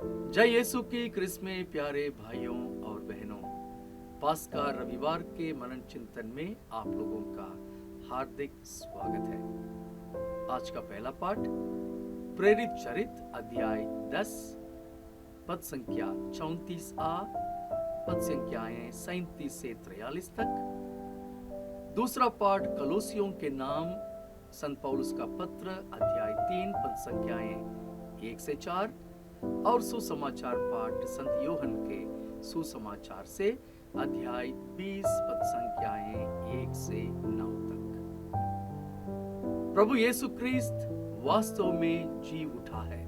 जय यीशु की क्रिस में प्यारे भाइयों और बहनों, पास्का रविवार के मनन चिंतन में आप लोगों का हार्दिक स्वागत है। आज का पहला पाठ प्रेरित चरित अध्याय 10 पद संख्या 34a, पद संख्याएं 37 से 43 तक। दूसरा पाठ कलोसियों के नाम संत पौलुस का पत्र अध्याय 3 पद संख्याएं 1 से 4 और सुसमाचार पाठ संत योहन के सुसमाचार से अध्याय 20 पद संख्याएं 1 से 9 तक। प्रभु यीशु ख्रीस्त वास्तव में जी उठा है।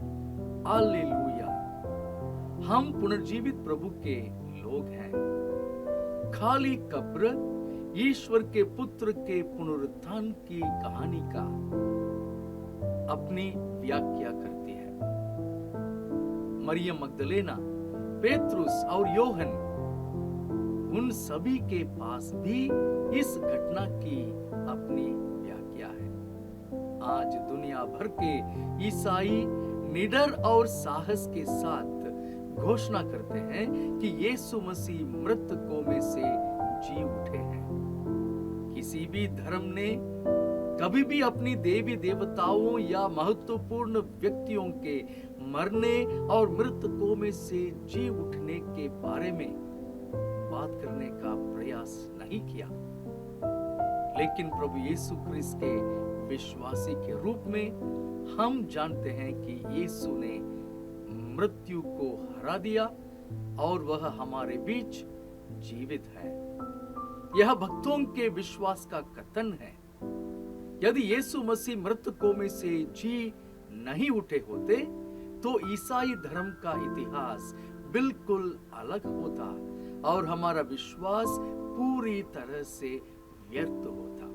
हालेलुया। हम पुनर्जीवित प्रभु के लोग हैं। खाली कब्र ईश्वर के पुत्र के पुनरुत्थान की कहानी का अपनी व्याख्या करती है। मरियम मगदलेना, पेत्रुस और योहन, उन सभी के पास भी इस घटना की अपनी व्याख्या है। आज दुनिया भर के ईसाई निडर और साहस के साथ घोषणा करते हैं कि यीशु मसीह मृतकों में से जी उठे हैं। किसी भी धर्म ने कभी भी अपनी देवी देवताओं या महत्वपूर्ण व्यक्तियों के मरने और मृतकों में से जी उठने के बारे में बात करने का प्रयास नहीं किया। लेकिन प्रभु यीशु ख्रीस्त के विश्वासी के रूप में हम जानते हैं कि यीशु ने मृत्यु को हरा दिया और वह हमारे बीच जीवित है। यह भक्तों के विश्वास का कथन है। यदि यीशु मसीह मृतकों में से जी नहीं उठे होते तो ईसाई धर्म का इतिहास बिल्कुल अलग होता और हमारा विश्वास पूरी तरह से व्यर्थ होता।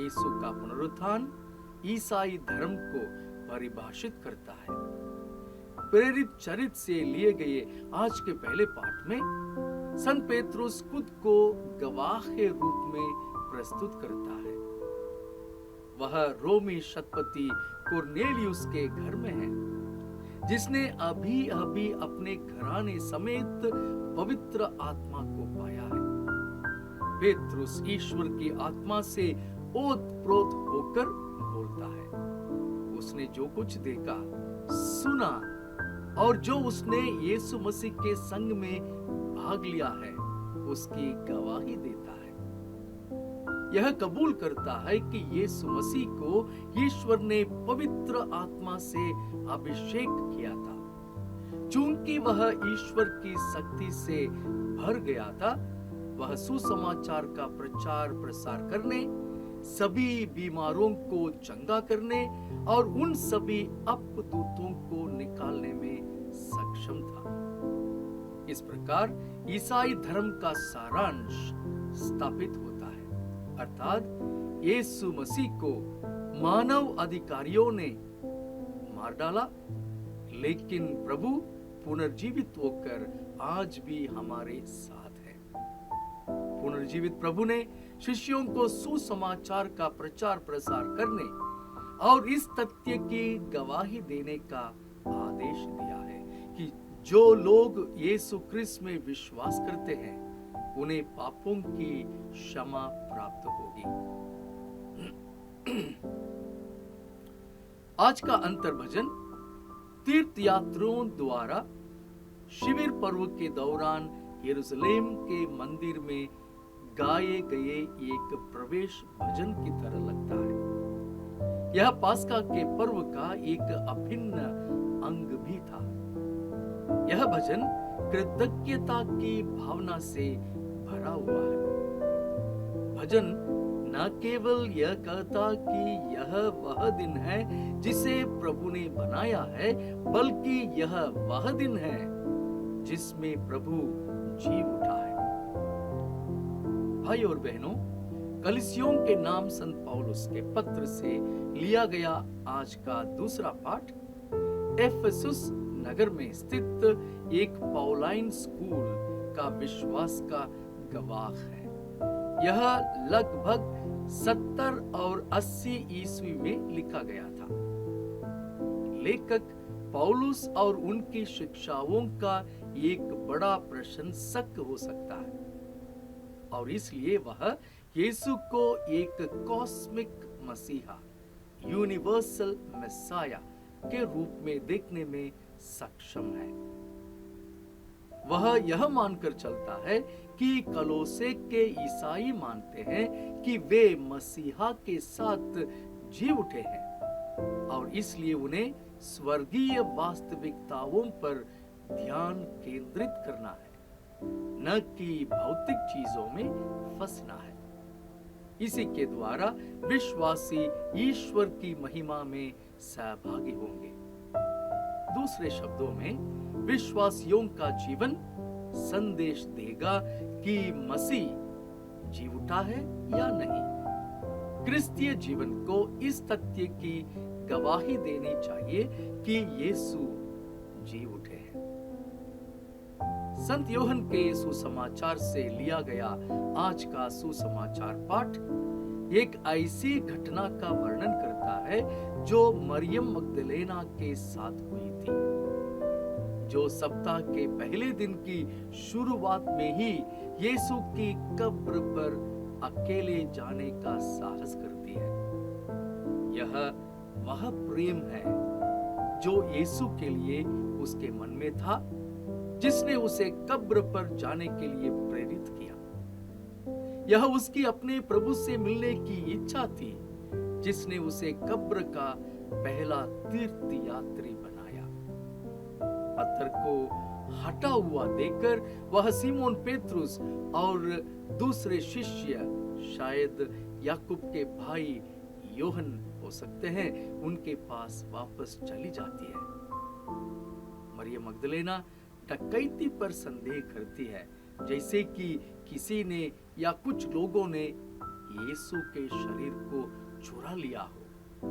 यीशु का पुनरुत्थान ईसाई धर्म को परिभाषित करता है। प्रेरित चरित से लिए गए आज के पहले पाठ में संत पेत्रुस खुद को गवाह के रूप में प्रस्तुत करता है। वह रोमी शतपति कुरनेलियुस के घर में है, जिसने अभी अभी अपने घराने समेत पवित्र आत्मा को पाया है। पेत्रुस ईश्वर की आत्मा से ओतप्रोत होकर बोलता है। उसने जो कुछ देखा, सुना और जो उसने यीशु मसीह के संग में भाग लिया है, उसकी गवाही देता है। यह कबूल करता है कि यीशु मसीह को ईश्वर ने पवित्र आत्मा से अभिषेक किया था। चूंकि वह ईश्वर की शक्ति से भर गया था, वह सुसमाचार का प्रचार प्रसार करने, सभी बीमारों को चंगा करने और उन सभी अपदूतों को निकालने में सक्षम था। इस प्रकार ईसाई धर्म का सारांश स्थापित होता है, अर्थात यीशु मसीह को मानव अधिकारियों ने मार डाला, लेकिन प्रभु पुनर्जीवित होकर आज भी हमारे साथ है। पुनर्जीवित प्रभु ने शिष्यों को सुसमाचार का प्रचार प्रसार करने और इस तथ्य की गवाही देने का आदेश दिया है कि जो लोग यीशु ख्रीस्त में विश्वास करते हैं, उन्हें पापों की क्षमा प्राप्त होगी। आज का अंतर भजन तीर्थयात्रियों द्वारा शिविर पर्व के दौरान यरूशलेम के मंदिर में गाए गए एक प्रवेश भजन की तरह लगता है। यह पास्का के पर्व का एक अभिन्न अंग भी था। यह भजन कृतज्ञता की भावना से भरा हुआ है। भजन न केवल यह कहता कि यह वह दिन है जिसे प्रभु ने बनाया है, बल्कि यह वह दिन है जिसमें प्रभु जी उठा है। भाई और बहनों, कलीसियों के नाम संत पौलुस के पत्र से लिया गया आज का दूसरा पाठ एफेसुस नगर में स्थित एक पौलाइन स्कूल का विश्वास का गवाह है। यह लगभग 70 और 80 ईस्वी में लिखा गया था। लेखक पौलुस और उनकी शिक्षाओं का एक बड़ा प्रशंसक हो सकता है और इसलिए वह यीशु को एक कॉस्मिक मसीहा, यूनिवर्सल मेसाया के रूप में देखने में सक्षम है। वह यह मानकर चलता है कि कलोसे के ईसाई मानते हैं कि वे मसीहा के साथ जी उठे हैं और इसलिए उन्हें स्वर्गीय वास्तविकताओं पर ध्यान केंद्रित करना है, न कि भौतिक चीजों में फंसना है। इसी के द्वारा विश्वासी ईश्वर की महिमा में सहभागी होंगे। दूसरे शब्दों में, विश्वासियों का जीवन संदेश देगा कि मसीह जी उठा है या नहीं। क्रिस्तीय जीवन को इस तथ्य की गवाही देनी चाहिए कि यीशु जी उठे हैं। संत योहन के सुसमाचार से लिया गया आज का सुसमाचार पाठ एक ऐसी घटना का वर्णन करता है जो मरियम मगदलेना के साथ हुई थी, जो सप्ताह के पहले दिन की शुरुआत में ही यीशु की कब्र पर अकेले जाने का साहस करती है। यह वह प्रेम है जो यीशु के लिए उसके मन में था, जिसने उसे कब्र पर जाने के लिए प्रेरित किया। यह उसकी अपने प्रभु से मिलने की इच्छा थी, जिसने उसे कब्र का पहला तीर्थ यात्री बनाया। पत्थर को हटा हुआ देखकर वह सिमोन पेत्रुस और दूसरे शिष्य, शायद याकूब के भाई योहन हो सकते हैं, उनके पास वापस चली जाती है। मरियम मगदलेना डकैती पर संदेह करती है, जैसे कि किसी ने या कुछ लोगों ने यीशु के शरीर को चुरा लिया हो।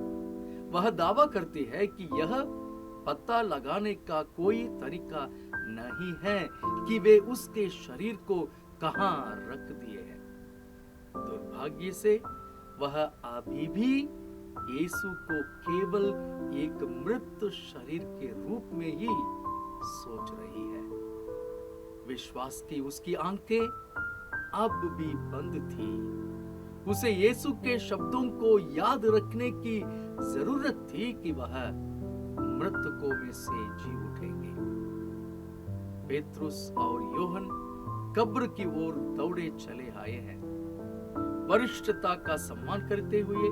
वह दावा करती है कि यह पता लगाने का कोई तरीका नहीं है कि वे उसके शरीर को कहां रख दिए हैं। दुर्भाग्य से वह अभी भी यीशु को केवल एक मृत शरीर के रूप में ही सोच रही है। विश्वास की उसकी आंखें अब भी बंद थी। उसे यीशु के शब्दों को याद रखने की जरूरत थी कि वह मृतकों में से जी उठेंगे। पेत्रुस और योहन कब्र की ओर दौड़े चले आए हैं, वरिष्ठता का सम्मान करते हुए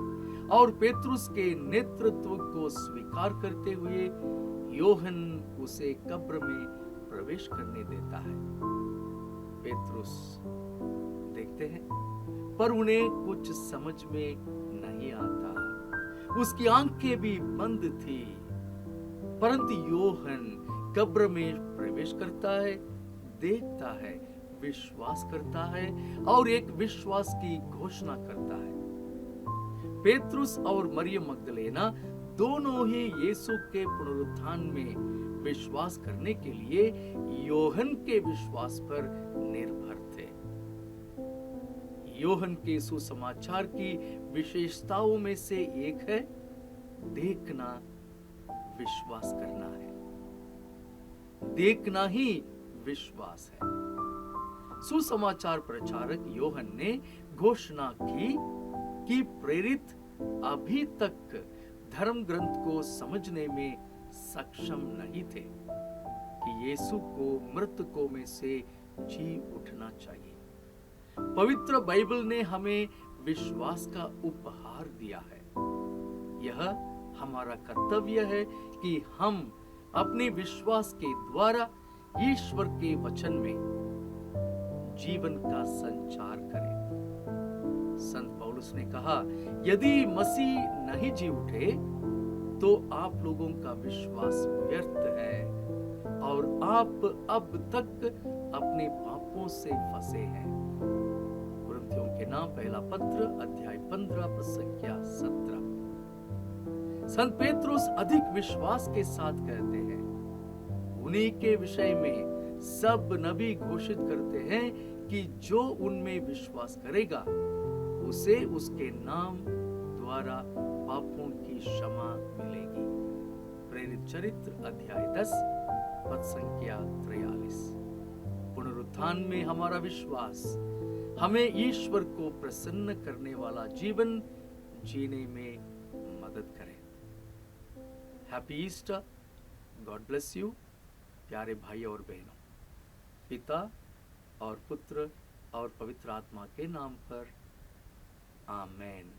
और पेत्रुस के नेतृत्व को स्वीकार करते हुए योहन उसे कब्र में प्रवेश करने देता है। पेत्रुस देखते हैं, पर उन्हें कुछ समझ में नहीं आता। उसकी आंखें भी बंद थी, परंतु योहन कब्र में प्रवेश करता है, देखता है, विश्वास करता है और एक विश्वास की घोषणा करता है। पेत्रुस और मरियम मगदलेना दोनों ही यीशु के पुनरुत्थान में विश्वास करने के लिए योहन के विश्वास पर निर्भर थे। योहन के सुसमाचार की विशेषताओं में से एक है देखना, विश्वास करना है। देखना ही विश्वास है। सुसमाचार प्रचारक योहन ने घोषणा की कि प्रेरित अभी तक धर्म ग्रंथ को समझने में सक्षम नहीं थे कि यीशु को मृतकों में से जी उठना चाहिए। पवित्र बाइबल ने हमें विश्वास का उपहार दिया है। यह हमारा कर्तव्य है कि हम अपने विश्वास के द्वारा ईश्वर के वचन में जीवन का संचार करें। संत पौलुस ने कहा, यदि मसीह नहीं जी उठे तो आप लोगों का विश्वास व्यर्थ है और आप अब तक अपने पापों से फंसे हैं। कुरिन्थियों के नाम पहला पत्र अध्याय 15 पद संख्या 17। संत पेत्रुस अधिक विश्वास के साथ कहते हैं, उन्हीं के विषय में सब नबी घोषित करते हैं कि जो उनमें विश्वास करेगा उसे उसके नाम द्वारा पापों की क्षमा मिलेगी। प्रेरित चरित्र अध्याय 10 पद संख्या 43। पुनरुत्थान में हमारा विश्वास हमें ईश्वर को प्रसन्न करने वाला जीवन जीने में मदद करे। Happy Easter, God bless you. प्यारे भाई और बहनों, पिता और पुत्र और पवित्र आत्मा के नाम पर आमेन।